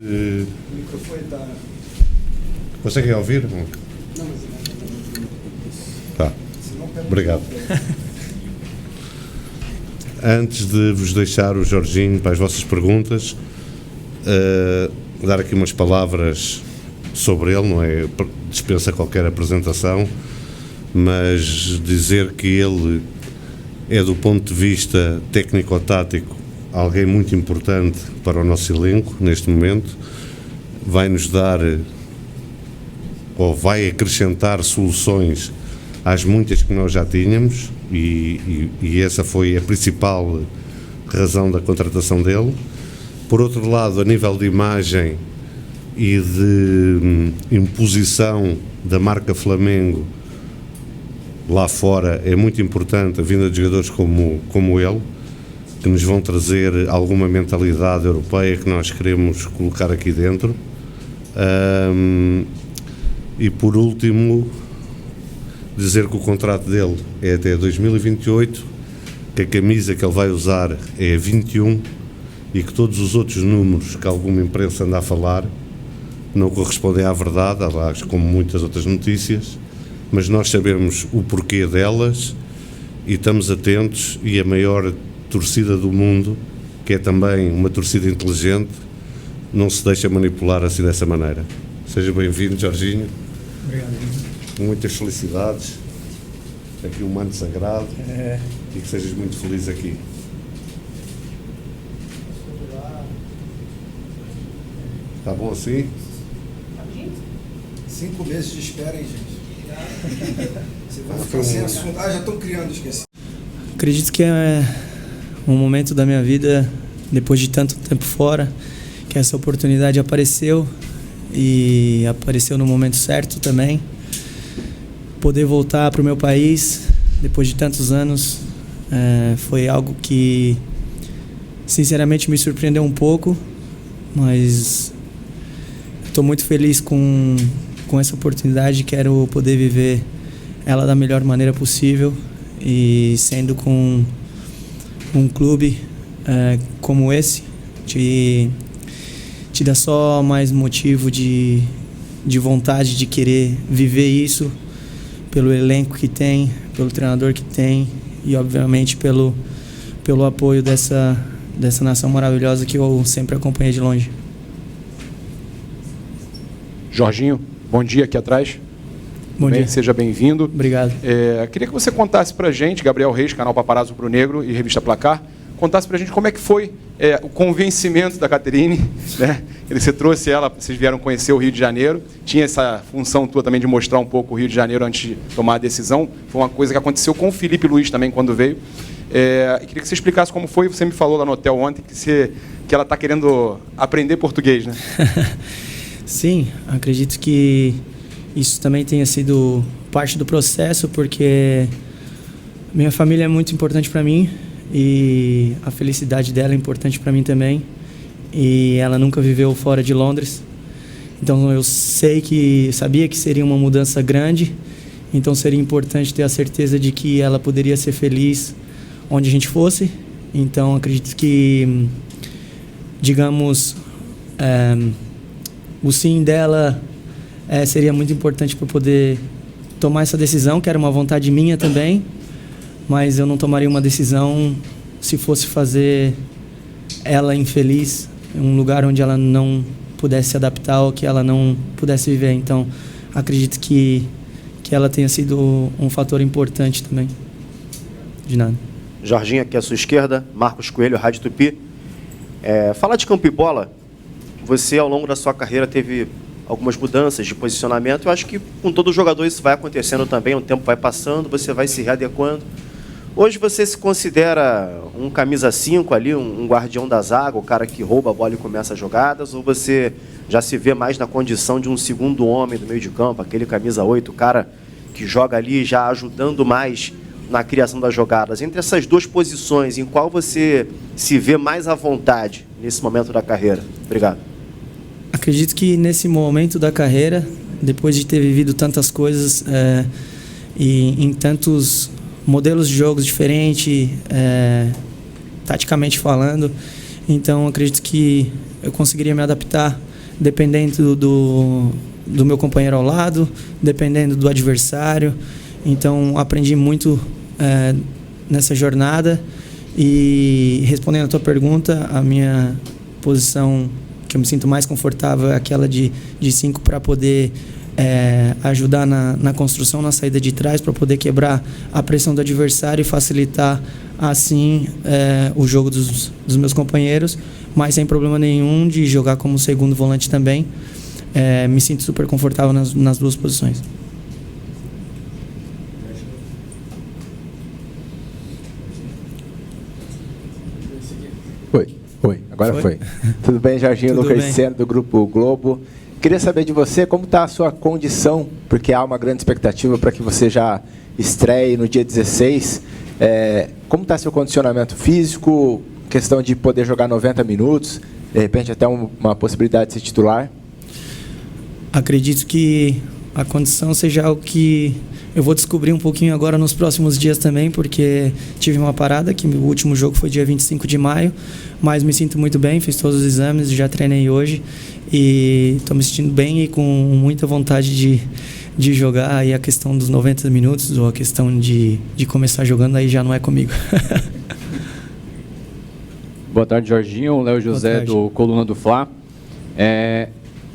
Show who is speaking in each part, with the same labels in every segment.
Speaker 1: O microfone está... Conseguem ouvir? Não, mas... Tá. Obrigado. Antes de vos deixar o Jorginho para as vossas perguntas, dar aqui umas palavras sobre ele, não é? Dispensa qualquer apresentação, mas dizer que ele é, do ponto de vista técnico-tático, alguém muito importante para o nosso elenco neste momento. Vai-nos dar, ou vai acrescentar soluções às muitas que nós já tínhamos, e essa foi a principal razão da contratação dele. Por outro lado, a nível de imagem e de imposição da marca Flamengo lá fora, é muito importante a vinda de jogadores como ele, que nos vão trazer alguma mentalidade europeia que nós queremos colocar aqui dentro. E por último, dizer que o contrato dele é até 2028, que a camisa que ele vai usar é 21 e que todos os outros números que alguma imprensa anda a falar não correspondem à verdade, aliás, como muitas outras notícias, mas nós sabemos o porquê delas e estamos atentos, e a maior torcida do mundo, que é também uma torcida inteligente, não se deixa manipular assim dessa maneira. Seja bem-vindo, Jorginho.
Speaker 2: Obrigado.
Speaker 1: Muitas felicidades. Aqui um manto sagrado. E que sejas muito feliz aqui. Está bom assim?
Speaker 2: 5 meses de espera, hein, gente? Você vai ficar sem assunto. Já estão criando, esqueci. Acredito que é um momento da minha vida, depois de tanto tempo fora, que essa oportunidade apareceu, e apareceu no momento certo também. Poder voltar para o meu país depois de tantos anos foi algo que sinceramente me surpreendeu um pouco, mas estou muito feliz com essa oportunidade. Quero poder viver ela da melhor maneira possível, e sendo com um clube como esse te dá só mais motivo de vontade de querer viver isso, pelo elenco que tem, pelo treinador que tem, e obviamente pelo apoio dessa nação maravilhosa que eu sempre acompanhei de longe.
Speaker 3: Jorginho, bom dia aqui atrás.
Speaker 2: Bom dia.
Speaker 3: Seja bem-vindo.
Speaker 2: Obrigado.
Speaker 3: Queria que você contasse pra gente, Gabriel Reis, canal Paparazzo Rubro Negro e Revista Placar, contasse pra gente como é que foi o convencimento da Caterine, né? Você trouxe ela, vocês vieram conhecer o Rio de Janeiro, tinha essa função tua também de mostrar um pouco o Rio de Janeiro antes de tomar a decisão. Foi uma coisa que aconteceu com o Felipe Luiz também quando veio. Queria que você explicasse como foi. Você me falou lá no hotel ontem que ela está querendo aprender português, né?
Speaker 2: Sim, acredito que isso também tenha sido parte do processo, porque minha família é muito importante para mim, e a felicidade dela é importante para mim também, e ela nunca viveu fora de Londres, então eu sabia que seria uma mudança grande, então seria importante ter a certeza de que ela poderia ser feliz onde a gente fosse. Então acredito que, digamos, o sim dela seria muito importante para poder tomar essa decisão, que era uma vontade minha também, mas eu não tomaria uma decisão se fosse fazer ela infeliz em um lugar onde ela não pudesse se adaptar ou que ela não pudesse viver. Então, acredito que ela tenha sido um fator importante também. De nada.
Speaker 4: Jorginho, aqui à sua esquerda, Marcos Coelho, Rádio Tupi. Fala de campo e bola. Você, ao longo da sua carreira, teve algumas mudanças de posicionamento. Eu acho que com todo jogador isso vai acontecendo também, o tempo vai passando, você vai se readequando. Hoje você se considera um camisa 5 ali, um guardião da zaga, o cara que rouba a bola e começa as jogadas, ou você já se vê mais na condição de um segundo homem do meio de campo, aquele camisa 8, o cara que joga ali já ajudando mais na criação das jogadas? Entre essas duas posições, em qual você se vê mais à vontade nesse momento da carreira? Obrigado.
Speaker 2: Acredito que nesse momento da carreira, depois de ter vivido tantas coisas e em tantos modelos de jogos diferentes, taticamente falando, então acredito que eu conseguiria me adaptar dependendo do meu companheiro ao lado, dependendo do adversário. Então, aprendi muito nessa jornada. E respondendo a tua pergunta, a minha posição que eu me sinto mais confortável é aquela de 5 para poder ajudar na construção, na saída de trás, para poder quebrar a pressão do adversário e facilitar assim o jogo dos meus companheiros, mas sem problema nenhum de jogar como segundo volante também. Me sinto super confortável nas duas posições.
Speaker 5: Foi. Agora foi. Tudo bem, Jorginho?
Speaker 2: Tudo
Speaker 5: Lucas
Speaker 2: bem.
Speaker 5: Seno, do Grupo Globo. Queria saber de você como está a sua condição, porque há uma grande expectativa para que você já estreie no dia 16. Como está seu condicionamento físico, questão de poder jogar 90 minutos, de repente até uma possibilidade de ser titular?
Speaker 2: Acredito que a condição seja algo que eu vou descobrir um pouquinho agora nos próximos dias também, porque tive uma parada, que o último jogo foi dia 25 de maio, mas me sinto muito bem, fiz todos os exames, já treinei hoje e estou me sentindo bem e com muita vontade de jogar. E a questão dos 90 minutos ou a questão de começar jogando aí já não é comigo.
Speaker 6: Boa tarde, Jorginho. Léo José, do Coluna do Fla.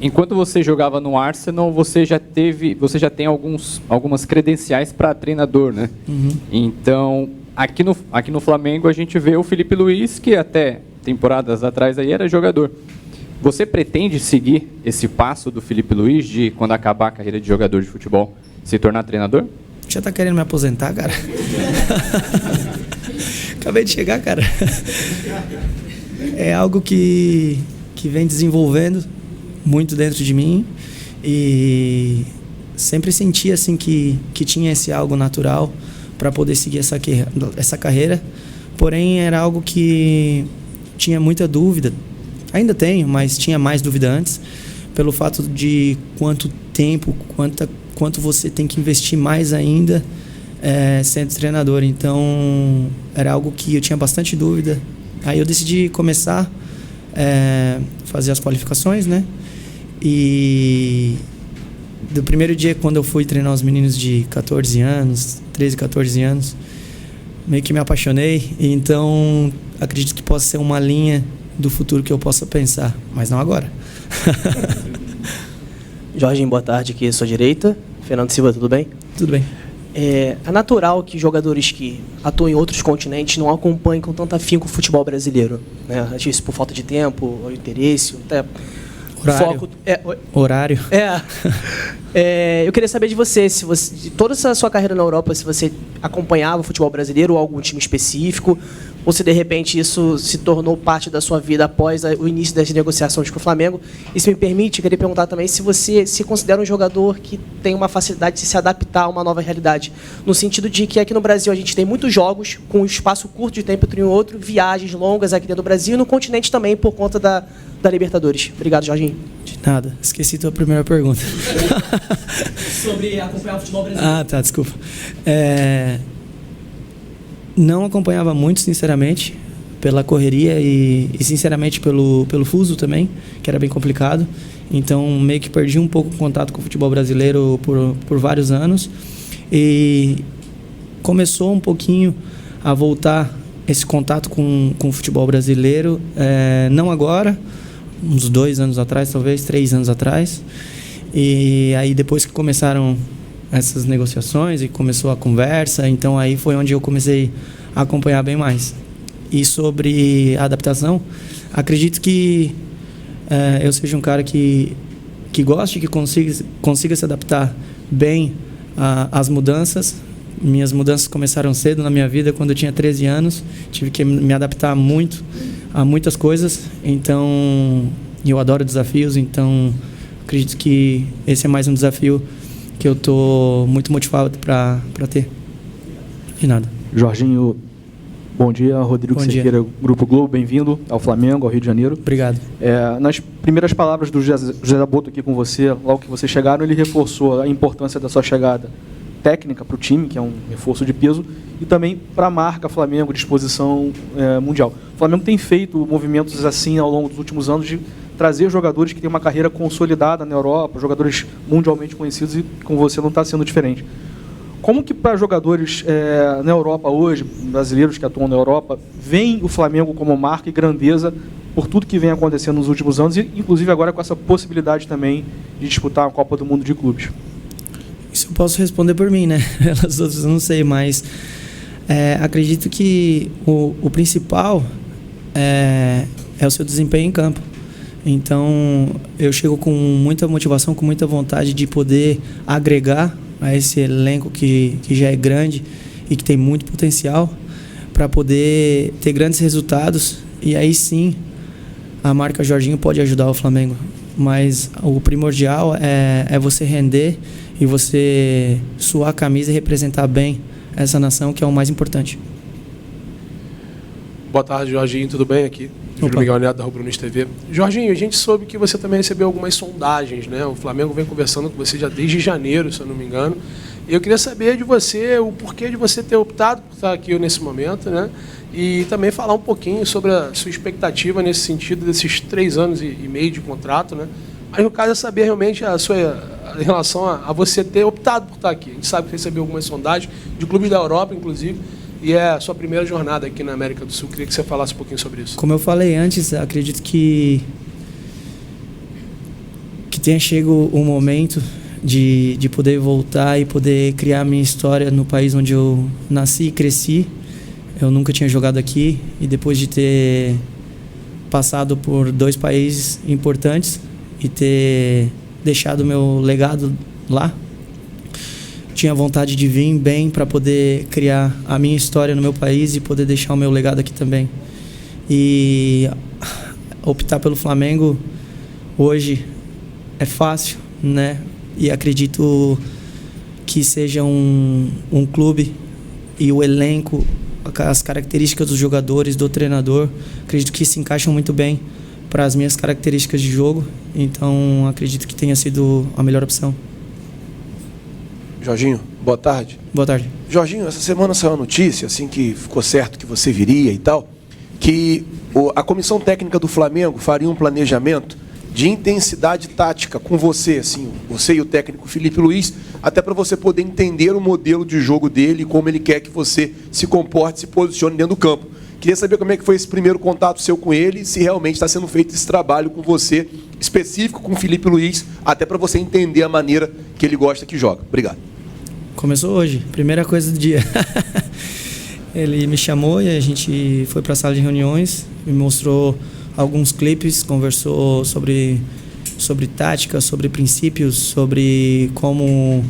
Speaker 6: Enquanto você jogava no Arsenal, você já tem algumas credenciais para treinador, né?
Speaker 2: Uhum.
Speaker 6: Então, aqui no Flamengo, a gente vê o Felipe Luiz, que até temporadas atrás aí era jogador. Você pretende seguir esse passo do Felipe Luiz de, quando acabar a carreira de jogador de futebol, se tornar treinador?
Speaker 2: Já tá querendo me aposentar, cara? Acabei de chegar, cara. É algo que vem desenvolvendo muito dentro de mim e sempre senti assim que tinha esse algo natural para poder seguir essa carreira. Porém, era algo que tinha muita dúvida. Ainda tenho, mas tinha mais dúvida antes, pelo fato de quanto tempo, quanto você tem que investir mais ainda sendo treinador. Então, era algo que eu tinha bastante dúvida. Aí eu decidi começar fazer as qualificações, né? E do primeiro dia, quando eu fui treinar os meninos de 14 anos, 13, 14 anos, meio que me apaixonei. Então, acredito que possa ser uma linha do futuro que eu possa pensar, mas não agora.
Speaker 7: Jorginho, boa tarde, aqui à sua direita. Fernando Silva, tudo bem?
Speaker 2: Tudo bem.
Speaker 7: É natural que jogadores que atuam em outros continentes não acompanhem com tanto afinco o futebol brasileiro, né? Acho isso por falta de tempo, ou interesse, até
Speaker 2: horário.
Speaker 7: foco.
Speaker 2: Horário.
Speaker 7: Eu queria saber de você, se você, de toda essa sua carreira na Europa, se você acompanhava o futebol brasileiro ou algum time específico, ou se de repente isso se tornou parte da sua vida após o início das negociações com o Flamengo. E se me permite, eu queria perguntar também se você se considera um jogador que tem uma facilidade de se adaptar a uma nova realidade, no sentido de que aqui no Brasil a gente tem muitos jogos com um espaço curto de tempo entre um e outro, viagens longas aqui dentro do Brasil e no continente também por conta da Libertadores. Obrigado, Jorginho.
Speaker 2: De nada. Esqueci tua primeira pergunta.
Speaker 7: Sobre acompanhar o futebol brasileiro.
Speaker 2: Ah, tá, desculpa. Não acompanhava muito, sinceramente, pela correria e sinceramente, pelo fuso também, que era bem complicado. Então, meio que perdi um pouco o contato com o futebol brasileiro por vários anos. E começou um pouquinho a voltar esse contato com o futebol brasileiro, não agora, uns 2 anos atrás, talvez 3 anos atrás. E aí, depois que começaram essas negociações e começou a conversa, então aí foi onde eu comecei a acompanhar bem mais. E sobre a adaptação, acredito que eu seja um cara que goste, que consiga se adaptar bem às mudanças. Minhas mudanças começaram cedo na minha vida, quando eu tinha 13 anos. Tive que me adaptar muito a muitas coisas. Então, eu adoro desafios, então acredito que esse é mais um desafio que eu estou muito motivado para ter. De nada.
Speaker 8: Jorginho, bom dia. Rodrigo Cerqueira, Grupo Globo, bem-vindo ao Flamengo, ao Rio de Janeiro.
Speaker 2: Obrigado.
Speaker 8: Nas primeiras palavras do José Boto aqui com você, logo que vocês chegaram, ele reforçou a importância da sua chegada técnica para o time, que é um reforço de peso, e também para a marca Flamengo, disposição mundial. O Flamengo tem feito movimentos assim ao longo dos últimos anos de trazer jogadores que têm uma carreira consolidada na Europa, jogadores mundialmente conhecidos, e com você não está sendo diferente. Como que para jogadores na Europa hoje, brasileiros que atuam na Europa, veem o Flamengo como marca e grandeza por tudo que vem acontecendo nos últimos anos, e inclusive agora com essa possibilidade também de disputar a Copa do Mundo de Clubes?
Speaker 2: Isso eu posso responder por mim, né? Pelas outras eu não sei, mas acredito que o principal é o seu desempenho em campo. Então, eu chego com muita motivação, com muita vontade de poder agregar a esse elenco que já é grande e que tem muito potencial para poder ter grandes resultados, e aí sim a marca Jorginho pode ajudar o Flamengo. Mas o primordial é você render e você suar a camisa e representar bem essa nação, que é o mais importante.
Speaker 9: Boa tarde, Jorginho, tudo bem? Aqui, Júlio Miguel Neto, da Rubro News TV. Jorginho, a gente soube que você também recebeu algumas sondagens, né? O Flamengo vem conversando com você já desde janeiro, se eu não me engano. E eu queria saber de você o porquê de você ter optado por estar aqui nesse momento, né? E também falar um pouquinho sobre a sua expectativa nesse sentido desses 3 anos e meio de contrato, né? Mas no caso é saber realmente em relação a você ter optado por estar aqui. A gente sabe que você recebeu algumas sondagens de clubes da Europa, inclusive, e é a sua primeira jornada aqui na América do Sul. Queria que você falasse um pouquinho sobre isso.
Speaker 2: Como eu falei antes, acredito que tenha chegado o momento de poder voltar e poder criar minha história no país onde eu nasci e cresci. Eu nunca tinha jogado aqui, e depois de ter passado por 2 países importantes e ter deixado meu legado lá, tinha vontade de vir bem para poder criar a minha história no meu país e poder deixar o meu legado aqui também. E optar pelo Flamengo hoje é fácil, né? E acredito que seja um clube e o elenco, as características dos jogadores, do treinador, acredito que se encaixam muito bem para as minhas características de jogo. Então acredito que tenha sido a melhor opção.
Speaker 9: Jorginho, boa tarde.
Speaker 2: Boa tarde.
Speaker 9: Jorginho, essa semana saiu a notícia, assim que ficou certo que você viria e tal, que a comissão técnica do Flamengo faria um planejamento de intensidade tática com você, assim, você e o técnico Filipe Luís, até para você poder entender o modelo de jogo dele e como ele quer que você se comporte, se posicione dentro do campo. Queria saber como é que foi esse primeiro contato seu com ele e se realmente está sendo feito esse trabalho com você, específico com o Filipe Luís, até para você entender a maneira que ele gosta que joga. Obrigado.
Speaker 2: Começou hoje, primeira coisa do dia. Ele me chamou e a gente foi para a sala de reuniões, me mostrou alguns clipes, conversou sobre tática, sobre princípios, sobre como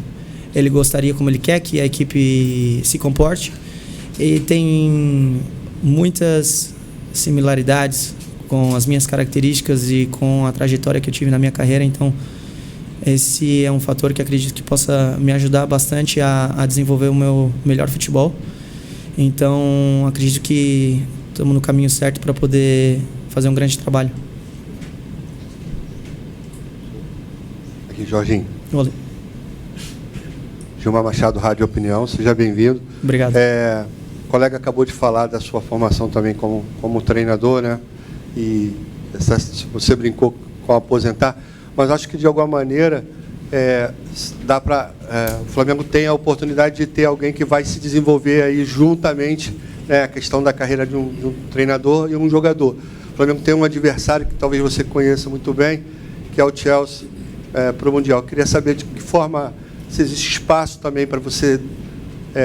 Speaker 2: ele gostaria, como ele quer que a equipe se comporte. E tem muitas similaridades com as minhas características e com a trajetória que eu tive na minha carreira. Então, esse é um fator que acredito que possa me ajudar bastante a desenvolver o meu melhor futebol. Então, acredito que estamos no caminho certo para poder fazer um grande trabalho.
Speaker 10: Aqui, Jorginho.
Speaker 2: Olá.
Speaker 10: Gilmar Machado, Rádio Opinião, seja bem-vindo.
Speaker 2: Obrigado.
Speaker 10: O colega acabou de falar da sua formação também como treinador, né? E você brincou com aposentar, mas acho que de alguma maneira dá para o Flamengo tem a oportunidade de ter alguém que vai se desenvolver aí juntamente, né, a questão da carreira de um treinador e um jogador. O Flamengo tem um adversário que talvez você conheça muito bem, que é o Chelsea para o Mundial. Eu queria saber de que forma, se existe espaço também para você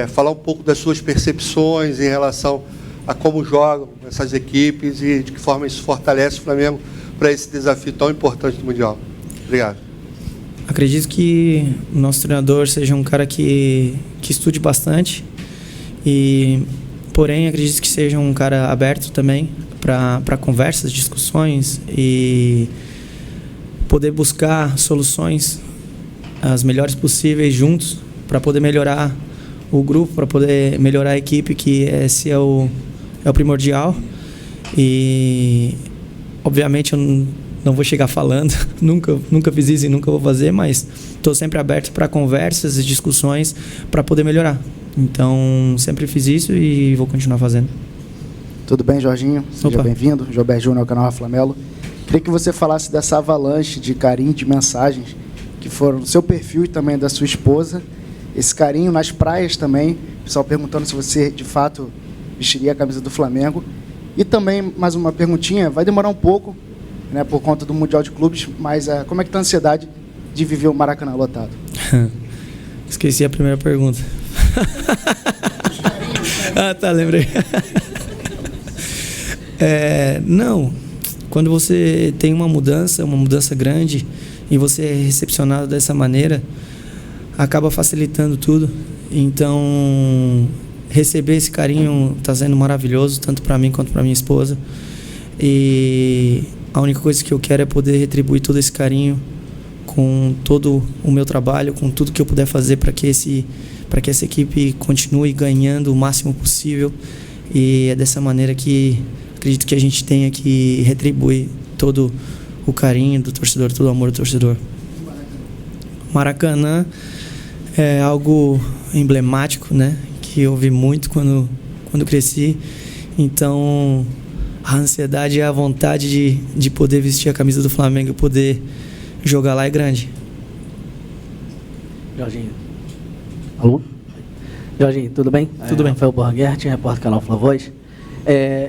Speaker 10: falar um pouco das suas percepções em relação a como jogam essas equipes e de que forma isso fortalece o Flamengo para esse desafio tão importante do Mundial. Obrigado.
Speaker 2: Acredito que o nosso treinador seja um cara que estude bastante, porém acredito que seja um cara aberto também para conversas, discussões e poder buscar soluções as melhores possíveis juntos para poder melhorar o grupo, para poder melhorar a equipe, que esse é o primordial. E obviamente eu não vou chegar falando, nunca fiz isso e nunca vou fazer, mas estou sempre aberto para conversas e discussões para poder melhorar. Então, sempre fiz isso e vou continuar fazendo.
Speaker 11: Tudo bem, Jorginho? Seja bem-vindo. Gilberto Júnior, canal Flamelo. Queria que você falasse dessa avalanche de carinho, de mensagens que foram do seu perfil e também da sua esposa. Esse carinho nas praias também, o pessoal perguntando se você, de fato, vestiria a camisa do Flamengo. E também, mais uma perguntinha, vai demorar um pouco, né, por conta do Mundial de Clubes, mas como é que está a ansiedade de viver o Maracanã lotado?
Speaker 2: Esqueci a primeira pergunta. Tá, lembrei. Não, quando você tem uma mudança grande, e você é recepcionado dessa maneira, acaba facilitando tudo. Então, receber esse carinho está sendo maravilhoso, tanto para mim quanto para minha esposa. E a única coisa que eu quero é poder retribuir todo esse carinho com todo o meu trabalho, com tudo que eu puder fazer para que essa equipe continue ganhando o máximo possível. E é dessa maneira que acredito que a gente tenha que retribuir todo o carinho do torcedor, todo o amor do torcedor. Maracanã é algo emblemático, né? Que eu vi muito quando cresci. Então, a ansiedade e a vontade de poder vestir a camisa do Flamengo e poder jogar lá é grande.
Speaker 12: Jorginho. Alô? Jorginho, tudo bem?
Speaker 2: Tudo bem.
Speaker 12: Rafael Borgert, repórter do canal Flavoz.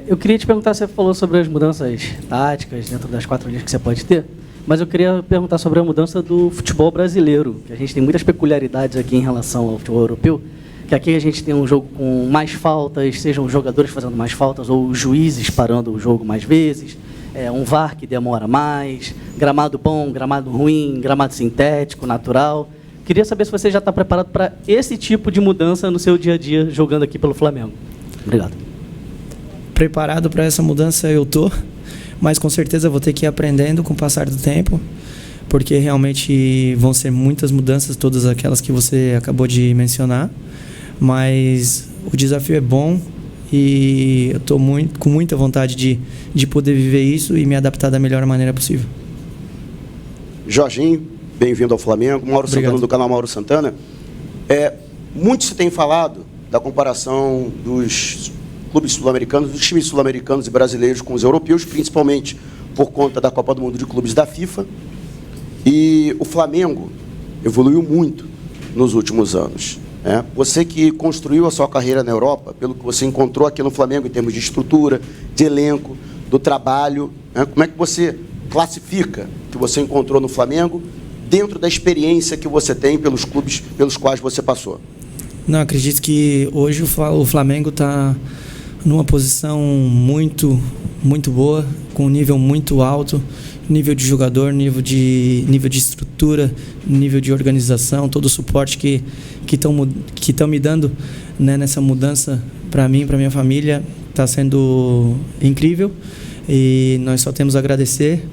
Speaker 12: Eu queria te perguntar, você falou sobre as mudanças táticas dentro das 4 linhas que você pode ter, mas eu queria perguntar sobre a mudança do futebol brasileiro, que a gente tem muitas peculiaridades aqui em relação ao futebol europeu, que aqui a gente tem um jogo com mais faltas, sejam os jogadores fazendo mais faltas ou os juízes parando o jogo mais vezes, um VAR que demora mais, gramado bom, gramado ruim, gramado sintético, natural. Queria saber se você já está preparado para esse tipo de mudança no seu dia a dia jogando aqui pelo Flamengo. Obrigado.
Speaker 2: Preparado para essa mudança eu tô, mas com certeza vou ter que ir aprendendo com o passar do tempo, porque realmente vão ser muitas mudanças, todas aquelas que você acabou de mencionar, mas o desafio é bom e eu estou com muita vontade de poder viver isso e me adaptar da melhor maneira possível.
Speaker 13: Jorginho, bem-vindo ao Flamengo. Mauro
Speaker 2: Obrigado.
Speaker 13: Santana, do canal Mauro Santana. Muito se tem falado da comparação dos clubes sul-americanos, dos times sul-americanos e brasileiros com os europeus, principalmente por conta da Copa do Mundo de Clubes da FIFA. E o Flamengo evoluiu muito nos últimos anos. Você que construiu a sua carreira na Europa, pelo que você encontrou aqui no Flamengo em termos de estrutura, de elenco, do trabalho, como é que você classifica o que você encontrou no Flamengo dentro da experiência que você tem pelos clubes pelos quais você passou?
Speaker 2: Não, acredito que hoje o Flamengo está numa posição muito boa, com um nível muito alto, nível de jogador, nível de estrutura, nível de organização, todo o suporte que estão me dando, né, nessa mudança para mim, para minha família, está sendo incrível e nós só temos a agradecer.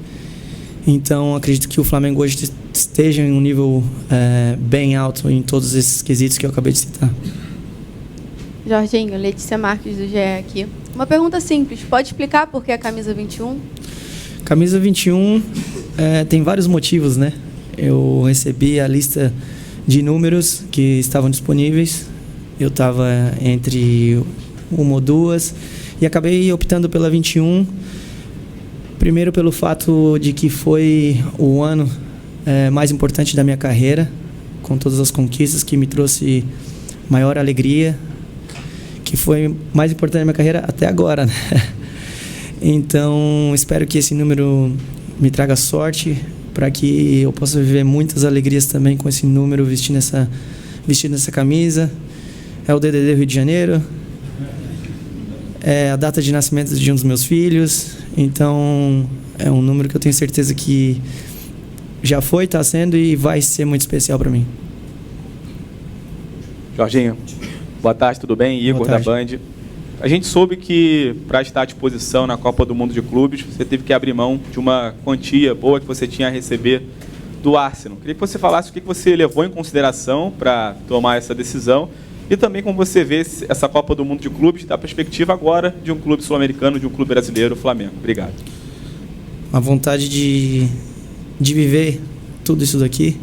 Speaker 2: Então, acredito que o Flamengo hoje esteja em um nível bem alto em todos esses quesitos que eu acabei de citar.
Speaker 14: Jorginho, Letícia Marques do GE aqui. Uma pergunta simples, pode explicar por que a camisa 21?
Speaker 2: Camisa 21 tem vários motivos, né? Eu recebi a lista de números que estavam disponíveis, eu estava entre uma ou duas e acabei optando pela 21. Primeiro pelo fato de que foi o ano mais importante da minha carreira, com todas as conquistas que me trouxe maior alegria, que foi mais importante da minha carreira até agora, né? Então, espero que esse número me traga sorte para que eu possa viver muitas alegrias também com esse número, vestindo essa camisa. É o DDD Rio de Janeiro, é a data de nascimento de um dos meus filhos, então é um número que eu tenho certeza que já foi, está sendo e vai ser muito especial para mim.
Speaker 3: Jorginho, boa tarde, tudo bem? Igor da Band. A gente soube que, para estar à disposição na Copa do Mundo de Clubes, você teve que abrir mão de uma quantia boa que você tinha a receber do Arsenal. Queria que você falasse o que você levou em consideração para tomar essa decisão e também como você vê essa Copa do Mundo de Clubes da perspectiva agora de um clube sul-americano, de um clube brasileiro, o Flamengo. Obrigado.
Speaker 2: A vontade de viver tudo isso daqui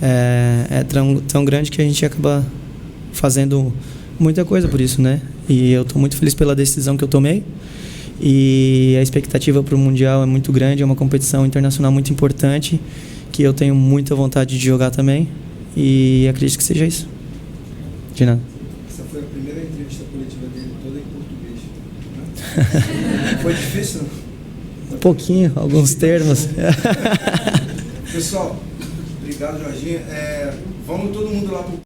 Speaker 2: é tão grande que a gente acaba fazendo muita coisa por isso, né? E eu estou muito feliz pela decisão que eu tomei E a expectativa para o Mundial é muito grande, é uma competição internacional muito importante, que eu tenho muita vontade de jogar também, e acredito que seja isso. De nada.
Speaker 15: Essa foi a primeira entrevista coletiva dele toda em português. Né? Foi difícil?
Speaker 2: Um pouquinho, alguns termos.
Speaker 15: Pessoal, obrigado, Jorginho. Vamos todo mundo lá pro